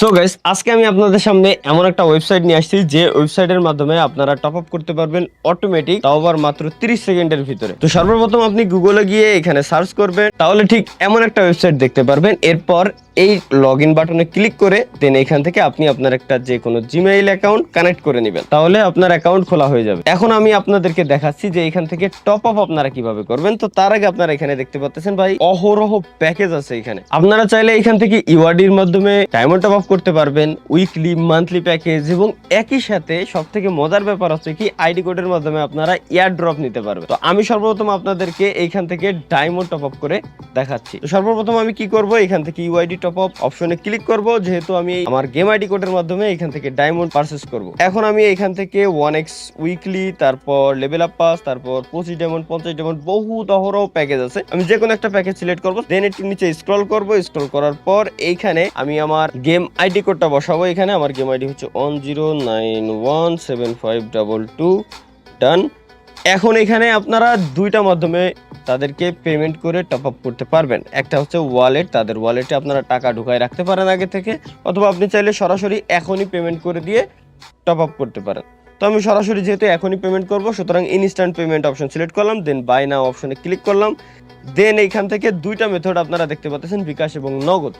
So guys, আজকে আমি আপনাদের সামনে এমন একটা ওয়েবসাইট নিয়ে আসছি যে ওয়েবসাইটের মাধ্যমে আপনারা টপ আপ করতে পারবেন অটোমেটিক, তাও আবার মাত্র 30 সেকেন্ডের ভিতরে। তো সর্বপ্রথম আপনি গুগলে গিয়ে এখানে সার্চ করবেন, তাহলে ঠিক এমন একটা ওয়েবসাইট দেখতে পারবেন। এরপর এই লগ ইন বাটনে ক্লিক করে দেন এখান থেকে আপনি আপনার একটা যে কোনো জিমেইল অ্যাকাউন্ট কানেক্ট করে নেবেন, তাহলে আপনার অ্যাকাউন্ট খোলা হয়ে যাবে। এখন আমি আপনাদেরকে দেখাচ্ছি যে এখান থেকে টপ আপ আপনারা কিভাবে করবেন। তো তার আগে আপনারা এখানে দেখতে পাচ্ছেন ভাই, অহরহ প্যাকেজ আছে এখানে। আপনারা চাইলে এখান থেকে ইওয়ার্ডির মাধ্যমে ডায়মন্ড টপ আপ করতে পারবেন, উইকলি মান্থলি প্যাকেজ, এবং একই সাথে সব থেকে মজার ব্যাপার হচ্ছে কি আইডি কোডের মাধ্যমে আপনারা এয়ার ড্রপ নিতে পারবেন। তো আমি সর্বপ্রথম আপনাদেরকে এইখান থেকে ডায়মন্ড টপ আপ করে দেখাচ্ছি। তো সর্বপ্রথম আমি কি করব, এখান থেকে ইউআইডি টপ আপ অপশনে ক্লিক করব, যেহেতু আমি আমার গেম আইডি কোডের মাধ্যমে এখান থেকে ডায়মন্ড পারচেজ করব। এখন আমি এখান থেকে 1x উইকলি, তারপর লেভেল আপ পাস, তারপর 25 ডায়মন্ড, 50 ডায়মন্ড, বহুত অহরহ প্যাকেজ আছে। আমি যে কোনো একটা প্যাকেজ সিলেক্ট করব, দেন একটু নিচে স্ক্রল করব। স্ক্রল করার পর এইখানে আমি আমার গেম আইডি কোডটা বসাবো। এখানে আমার গেম আইডি হচ্ছে 10917522। ডান। এখন এখানে আপনারা দুইটা মাধ্যমে তাদেরকে পেমেন্ট করে টপ আপ করতে পারবেন। একটা হচ্ছে ওয়ালেট, তাদের ওয়ালেটে আপনারা টাকা ঢুকায় রাখতে পারেন আগে থেকে, অথবা আপনি চাইলে সরাসরি এখনই পেমেন্ট করে দিয়ে টপ আপ করতে পারেন। তো আমি সরাসরি যেহেতু এখনই পেমেন্ট করব, সুতরাং ইনস্ট্যান্ট পেমেন্ট অপশন সিলেক্ট করলাম, দেন বাই নাও অপশনে ক্লিক করলাম। দেন এইখান থেকে দুইটা মেথড আপনারা দেখতে পাচ্ছেন, বিকাশ এবং নগদ।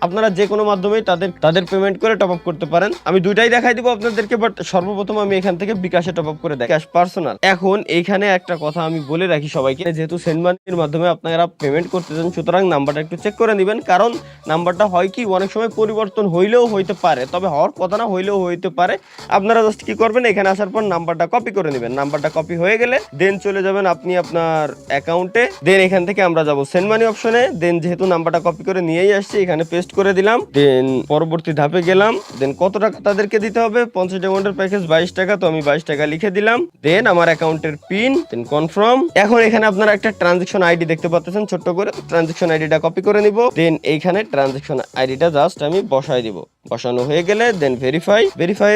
আপনারা যে কোনো মাধ্যমেই তাদের পেমেন্ট করে টপ আপ করতে পারেন। আমি দুইটাই দেখাই দিব আপনাদেরকে, বাট সর্বপ্রথম আমি এখান থেকে বিকাশে টপ আপ করে দেখাই, ক্যাশ পার্সোনাল। এখন এইখানে একটা কথা আমি বলে রাখি সবাইকে, যেহেতু সেন্ড মানির মাধ্যমে আপনারা পেমেন্ট করতে চান, সুতরাং নাম্বারটা একটু চেক করে নেবেন। কারণ নাম্বারটা হয় কি অনেক সময় পরিবর্তন হইলেও হইতে পারে, তবে হওয়ার কথা না, হইলেও হইতে পারে। আপনারা জাস্ট কি করবেন, এখানে আসার পর নাম্বারটা কপি করে নেবেন। নাম্বারটা কপি হয়ে গেলে দেন চলে যাবেন আপনি আপনার অ্যাকাউন্টে। দেন এখান থেকে আমরা যাব সেন্ড মানি অপশনে। দেন যেহেতু নাম্বারটা কপি করে নিয়েই আসছি, এখানে পেস্ট করে দিলাম। দেন পরবর্তী ধাপে গেলাম। দেন কত টাকা তাদেরকে দিতে হবে, 50 ডায়মন্ডের প্যাকেজ 22 টাকা, তো আমি 22 টাকা লিখে দিলাম। দেন আমার অ্যাকাউন্টের পিন, দেন কনফার্ম। এখন এখানে আপনারা একটা ট্রানজাকশন আইডি দেখতে পাচ্ছেন ছোট্ট করে, ট্রানজাকশন আইডিটা কপি করে নিব। দেন এইখানে ট্রানজাকশন আইডিটা জাস্ট আমি বসাই দিব। বসানো হয়ে গেলে দেন ভেরিফাই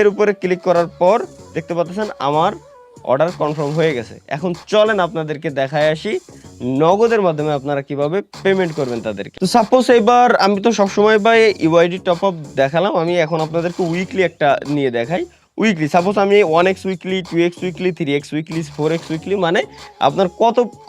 এর উপরে ক্লিক করার পর দেখতে পাচ্ছেন আমার অর্ডার কনফার্ম হয়ে গেছে। এখন চলেন আপনাদেরকে দেখায় আসি নগদের মাধ্যমে আপনারা কিভাবে পেমেন্ট করবেন তাদেরকে। তো সাপোজ এবার আমি তো সবসময় ভাই ইউআইডি টপ আপ দেখালাম, আমি এখন আপনাদেরকে উইকলি একটা নিয়ে দেখাই। উইকলি সাপোজ আমি 1x weekly, 2x weekly, 3x weekly, 4x weekly, মানে আপনার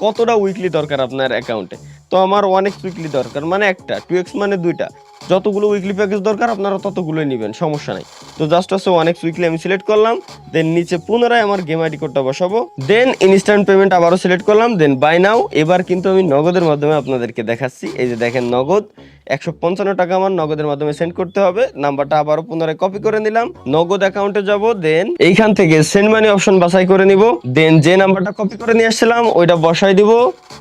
কতটা উইকলি দরকার আপনার অ্যাকাউন্টে। তো আমার 1x উইকলি দরকার, মানে একটা, 2x মানে দুইটা। যতগুলো উইকলি প্যাকেজ দরকার আপনারা ততগুলোই নেবেন, সমস্যা নাই। তো জাস্ট হচ্ছে 1x উইকলি আমি সিলেক্ট করলাম। দেন নিচে পুনরায় আমার গেম আইডি কোডটা বসাবো। দেন ইনস্ট্যান্ট পেমেন্ট আবারও সিলেক্ট করলাম। দেন বাই নাও। এবার কিন্তু আমি নগদের মাধ্যমে আপনাদেরকে দেখাচ্ছি। এই যে দেখেন নগদ 155 টাকা আমার নগদের মাধ্যমে সেন্ড করতে হবে। নাম্বারটা আবারও পুনরায় কপি করে নিলাম, নগদ অ্যাকাউন্টে যাব। দেন এইখান থেকে সেন্ড মানি অপশন বাছাই করে নিব। দেন যে নাম্বারটা কপি করে নিয়ে আসছিলাম ওইটা বসাই দিব।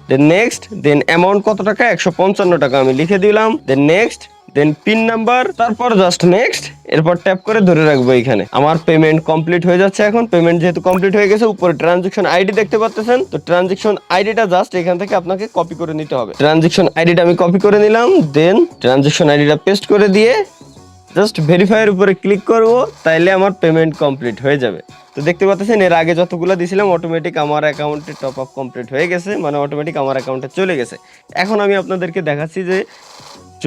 দেন নেক্সট। দেন অ্যামাউন্ট কত টাকা, 155 টাকা আমি লিখে দিলাম। Then next. Then pin number, তারপর জাস্ট নেক্সট। এরপর ট্যাপ করে ধরে রাখবো। এখানে আমার পেমেন্ট কমপ্লিট হয়ে যাচ্ছে। এখন পেমেন্ট যেহেতু কমপ্লিট হয়ে গেছে, উপরে ট্রানজাকশন আইডি দেখতে পাচ্ছেন। তো ট্রানজাকশন আইডিটা জাস্ট এখান থেকে আপনাকে কপি করে নিতে হবে। ট্রানজাকশন আইডিটা আমি কপি করে নিলাম। দেন ট্রানজাকশন আইডিটা পেস্ট করে দিয়ে জাস্ট ভেরিফাইয়ের উপরে ক্লিক করব, তাইলে আমার পেমেন্ট কমপ্লিট হয়ে যাবে। তো দেখতে পাচ্ছেন এর আগে যতগুলো দিয়েছিলাম অটোমেটিক আমার অ্যাকাউন্টে টপ আপ কমপ্লিট হয়ে গেছে, মানে অটোমেটিক আমার অ্যাকাউন্টে চলে গেছে। এখন আমি আপনাদেরকে দেখাচ্ছি যে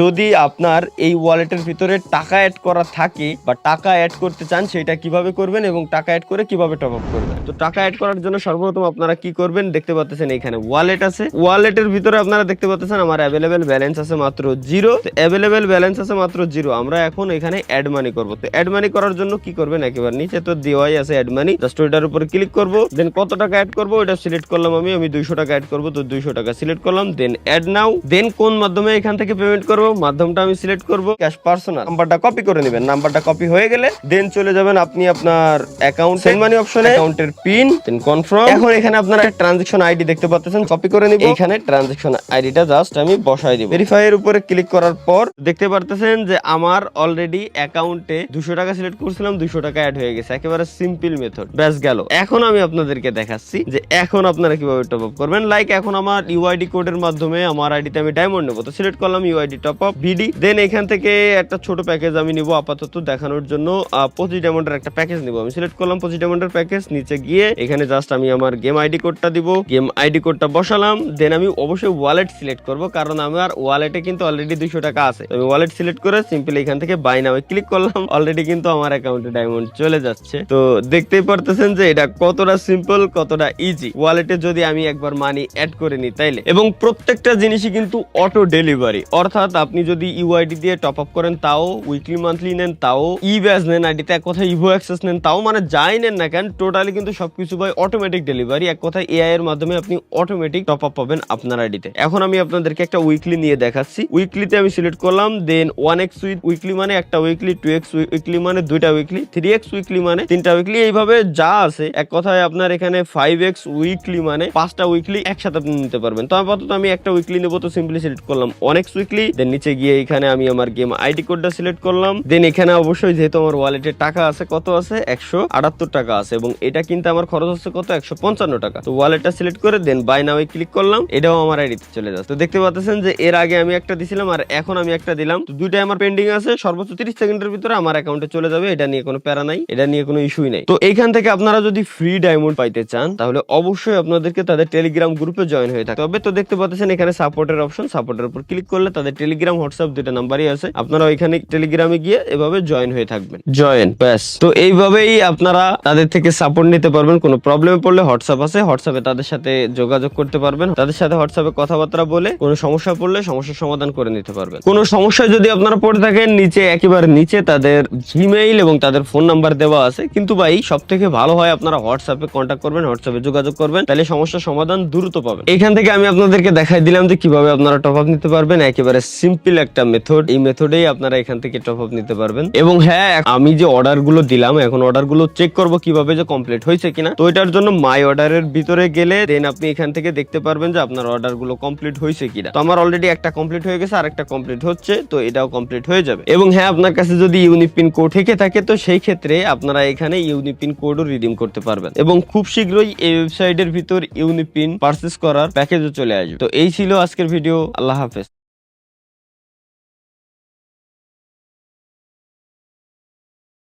যদি আপনার এই ওয়ালেটের ভিতরে টাকা অ্যাড করা থাকে বা টাকা অ্যাড করতে চান, সেটা কিভাবে করবেন এবং টাকা অ্যাড করে কিভাবে টপ আপ করবেন। তো টাকা অ্যাড করার জন্য সর্বপ্রথম আপনারা কি করবেন, দেখতে পাচ্ছেন এখানে ওয়ালেট আছে। ওয়ালেটের ভিতরে আপনারা দেখতে পাচ্ছেন আমার অ্যাভেলেবেল ব্যালেন্স আছে মাত্র 0। অ্যাভেলেবেল ব্যালেন্স আছে মাত্র 0। আমরা এখন এখানে অ্যাড মানি করব। তো অ্যাড মানি করার জন্য কি করবেন, একেবারে নিচে তো দেওয়াই আছে অ্যাড মানি, জাস্ট ওইটার উপরে ক্লিক করব। দেন কত টাকা অ্যাড করব ওইটা সিলেক্ট করলাম। আমি 200 টাকা অ্যাড করব, তো 200 টাকা সিলেক্ট করলাম। দেন অ্যাড নাও। দেন কোন মাধ্যমে এখান থেকে পেমেন্ট করব, মাধ্যমটা আমি সিলেক্ট করব ক্যাশ পার্সোনাল। নাম্বারটা কপি করে নেবেন। নাম্বারটা কপি হয়ে গেলে দেন চলে যাবেন আপনি আপনার অ্যাকাউন্ট সেন্ড মানি অপশনে, অ্যাকাউন্টের পিন, দেন কনফার্ম। এখন এখানে আপনারা ট্রানজাকশন আইডি দেখতে পাচ্ছেন, কপি করে নিব। এখানে ট্রানজাকশন আইডিটা জাস্ট আমি বসাই দিব। ভেরিফাই এর উপরে ক্লিক করার পর দেখতে পারতেছেন যে আমার অলরেডি অ্যাকাউন্টে 200 টাকা সিলেক্ট করছিলাম, 200 টাকা অ্যাড হয়ে গেছে। একেবারে সিম্পল মেথড, ব্যাস গেল। এখন আমি আপনাদেরকে দেখাচ্ছি যে এখন আপনারা কিভাবে টপ আপ করবেন। লাইক এখন আমার ইউআইডি কোডের মাধ্যমে আমার আইডিতে আমি ডায়মন্ড নেব। তো সিলেক্ট করলাম UID top top up BD. Then এখান থেকে একটা ছোট প্যাকেজ আমি নিব আপাতত দেখানোর জন্য, 25 ডায়মন্ডের একটা প্যাকেজ নিব। আমি সিলেক্ট করলাম 25 ডায়মন্ডের প্যাকেজ, নিচে গিয়ে এখানে জাস্ট আমি আমার গেম আইডি কোডটা দিব, গেম আইডি কোডটা বসালাম। দেন আমি অবশ্যই ওয়ালেট সিলেক্ট করব, কারণ আমার ওয়ালেটে কিন্তু অলরেডি 200 টাকা আছে। আমি ওয়ালেট সিলেক্ট করে সিম্পলি এখান থেকে বাই নাও ক্লিক করলাম। অলরেডি কিন্তু আমার অ্যাকাউন্টে ডায়মন্ড চলে যাচ্ছে। তো দেখতেই পারতেছেন যে এটা কতটা সিম্পল, কতটা ইজি। ওয়ালেটে যদি আমি একবার মানি অ্যাড করে নিই তাইলে, এবং প্রত্যেকটা জিনিসই কিন্তু অটো ডেলিভারি, অর্থাৎ আপনি যদি ইউআইডি দিয়ে টপ আপ করেন তাও, উইকলি মান্থলি নেন তাও, ই ব্যাজ নেন, আইডিতে এক কথা ইভো অ্যাক্সেস নেন তাও, মানে যাই নেন না কেন টোটালি কিন্তু সবকিছু ভাই অটোমেটিক ডেলিভারি। এক কথায় এআই এর মাধ্যমে আপনি অটোমেটিক টপ আপ পাবেন আপনার আইডিতে। এখন আমি আপনাদেরকে একটা উইকলি নিয়ে দেখাচ্ছি। উইকলিতে আমি সিলেক্ট করলাম, দেন 1x উইকলি মানে একটা উইকলি, 2x উইকলি মানে দুইটা উইকলি, 3x উইকলি মানে তিনটা উইকলি, এইভাবে যা আছে এক কথায় আপনার এখানে 5x উইকলি মানে 5টা উইকলি একসাথে আপনি নিতে পারবেন। তো আপাতত আমি একটা উইকলি নেব, তো সিম্পলি সিলেক্ট করলাম 1x উইকলি। দেন নিচে গিয়ে এখানে আমি আমার গেম আইডি কোডটা সিলেক্ট করলাম। দেন এখানে অবশ্যই যেহেতু আমার ওয়ালেটে টাকা আছে, কত আছে 178 টাকা আছে, এবং এটা কিন্তু আমার খরচ হচ্ছে কত 155 টাকা। তো ওয়ালেটটা সিলেক্ট করে দেন বাই নাও ক্লিক করলাম, এটাও আমার আইডিতে চলে যাচ্ছে। তো দেখতে পাচ্ছেন যে এর আগে আমি একটা দিছিলাম আর এখন আমি একটা দিলাম, তো দুইটাই আমার পেন্ডিং আছে। সর্বোচ্চ 30 সেকেন্ডের ভিতরে আমার অ্যাকাউন্টে চলে যাবে, এটা নিয়ে কোনো প্যারা নাই, এটা নিয়ে কোনো ইস্যুই নাই। তো এইখান থেকে আপনারা যদি ফ্রি ডায়মন্ড পাইতে চান তাহলে অবশ্যই আপনাদেরকে তাদের টেলিগ্রাম গ্রুপে জয়েন হয়ে থাকতে হবে। তো দেখতে পাচ্ছেন এখানে সাপোর্টের অপশন, সাপোর্টের উপর ক্লিক করলে তাদের টেলিগ্রাম হোয়াটসঅ্যাপ দুইটা নাম্বারই আছে, আপনারা ওইখানে টেলিগ্রামে গিয়ে এভাবে জয়েন হয়ে থাকবেন, জয়েন ব্যাস। তো এইভাবেই আপনারা তাদের থেকে সাপোর্ট নিতে পারবেন। কোনো প্রবলেমে পড়লে হোয়াটসঅ্যাপ আছে, হোয়াটসঅ্যাপে তাদের সাথে যোগাযোগ করতে পারবেন, তাদের সাথে হোয়াটসঅ্যাপে কথাবার্তা বলে কোনো সমস্যা পড়লে সমস্যার সমাধান করে নিতে পারবেন। কোনো সমস্যা যদি আপনারা পড়ে থাকেন, নিচে একেবারে নিচে তাদের জিমেইল এবং তাদের ফোন নাম্বার দেওয়া আছে। কিন্তু ভাই সব থেকে ভালো হয় আপনারা হোয়াটসঅ্যাপে কন্ট্যাক্ট করবেন, হোয়াটসঅ্যাপে যোগাযোগ করবেন, তাহলে সমস্যার সমাধান দ্রুত পাবেন। এখান থেকে আমি আপনাদেরকে দেখাই দিলাম যে কিভাবে আপনারা টপ আপ নিতে পারবেন, একেবারে সিম্পল একটা মেথড। এই মেথডেই আপনারা এখান থেকে টপ আপ নিতে পারবেন। এবং হ্যাঁ, আমি যে অর্ডার গুলো দিলাম এখন অর্ডার গুলো চেক করবো কিভাবে যে কমপ্লিট হয়েছে কিনা। তো এটার জন্য মাই অর্ডারের ভিতরে গেলে দেন আপনি এখান থেকে দেখতে পারবেন যে আপনার অর্ডার গুলো কমপ্লিট হয়েছে কিনা। তো আমার অলরেডি একটা কমপ্লিট হয়ে গেছে, আর একটা কমপ্লিট হচ্ছে, তো এটাও কমপ্লিট হয়ে যাবে। এবং হ্যাঁ, আপনার কাছে যদি ইউনিপিন কোড থেকে থাকে তো সেই ক্ষেত্রে আপনারা এখানে ইউনিপিন কোডও রিডিম করতে পারবেন, এবং খুব শীঘ্রই এই ওয়েবসাইটের ভিতর ইউনিপিন পারচেজ করার প্যাকেজও চলে আসবে। তো এই ছিল আজকের ভিডিও, আল্লাহ হাফেজ।